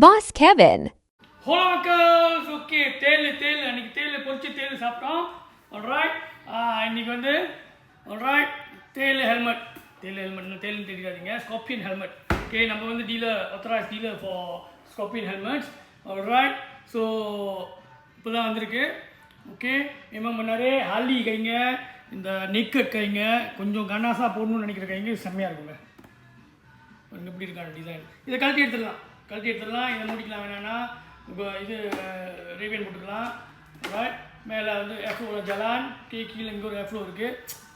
Boss Kevin. Hello மக்கள்ஸ். Okay, தேல் அன்றைக்கி பொறிச்சு தேல் சாப்பிட்டோம். ஆல்ரைட், இன்றைக்கி வந்து ஆல்ரைட் தேல் ஹெல்மெட் தேல்னு தெரியாதீங்க, ஸ்கார்பியன் ஹெல்மெட். ஓகே, நம்ம வந்து authorise dealer for scorpion helmets. Alright, so இப்போ தான் வந்திருக்கு. ஓகே, என்ன பண்ணாரு, ஹாலி கைங்க, இந்த நெக்கட் கைங்க, கொஞ்சம் கன்னாஸாக போடணும்னு நினைக்கிற கைங்க செம்மையாக இருக்குங்க. எப்படி இருக்கான டிசைன், இதை கழட்டி எடுத்துடலாம். இதை முடிக்கலாம். வேணான்னா இப்போ இது ரேவியன் போட்டுக்கலாம். ரைட், மேலே வந்து எஃப்ளோ ஜலான் கீழே இங்கே ஒரு எஃப்ளோ இருக்குது.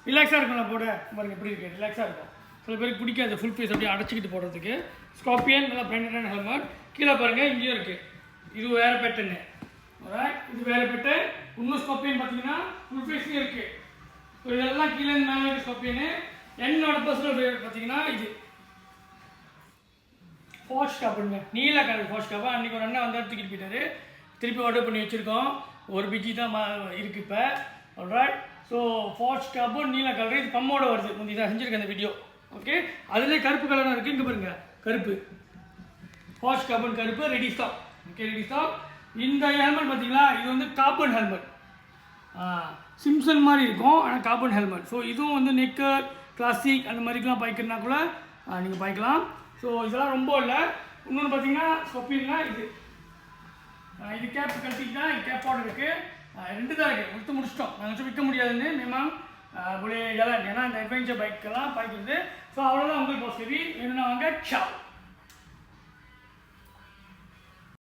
ரிலாக்ஸாக இருக்கும். நான் போட பாருங்கள் எப்படி இருக்குது, ரிலாக்ஸாக இருக்கும். சில பேருக்கு பிடிக்காது ஃபுல் ஃபேஸ் அப்படியே அடைச்சிக்கிட்டு போடுறதுக்கு. ஸ்கார்பியன் நல்லா பிராண்டடான ஹெல்மெட். கீழே பாருங்கள், இங்கேயும் இருக்குது. இது வேறு பேட்டர்னு. ரைட், இது வேறு பேட்டர்ன். இன்னும் ஸ்கார்பியன் பார்த்தீங்கன்னா ஃபுல் ஃபேஸ்லேயும் இருக்குது. ஸோ இதெல்லாம் கீழே மேலே இருக்குது ஸ்கார்பியனு. என்னோட பர்சனல் ஃபேவரட் பார்த்தீங்கன்னா இது ஃபாஷ் காப்புங்க, நீல கலர் ஃபாஷ் காப்பு. அன்றைக்கி ஒரு அண்ணன் வந்து தூக்கிட்டு போயிட்டாரு. திருப்பி ஆர்டர் பண்ணி வச்சுருக்கோம். ஒரு பிஜி தான் இருக்குது இப்போ. ஆல்ரைட், ஸோ ஃபாஷ் காப்பு நீல கலர். இது பம்மோட வருது. முந்தி தான் செஞ்சுருக்கேன் அந்த வீடியோ. ஓகே, அதுலேயே கருப்பு கலராக இருக்குது. இங்கே பாருங்கள், கருப்பு ஃபாஷ் காப்புன்னு கருப்பு. Ready stock. Okay, ready stock. இந்த ஹெல்மெட் பார்த்தீங்களா, இது வந்து கார்பன் ஹெல்மெட். சிம்சன் மாதிரி இருக்கும், ஆனால் கார்பன் ஹெல்மெட். ஸோ இதுவும் வந்து நெக்கட் கிளாசிக் அந்த மாதிரிக்கெலாம் பாய்க்கிறனா கூட நீங்கள் பாய்க்கலாம். ஸோ இதெல்லாம் ரொம்ப இல்லை. இன்னொன்று பார்த்தீங்கன்னா ஸ்கார்பியன்னா இது கேப் கட்டிங்கன்னா இது கேப்போட இருக்குது. ரெண்டு தான் இருக்குது, கொடுத்து முடிச்சிட்டோம். நாங்கள் விற்க முடியாதுன்னு மேம் புலே ஜலான், ஏன்னா இந்த அட்வென்ச்சர் பைக்கெல்லாம் பாய்க்கிறது. ஸோ அவ்வளோதான் உங்களுக்கு பாசிட்டிவ். என்னென்னா வாங்க, சாவ்.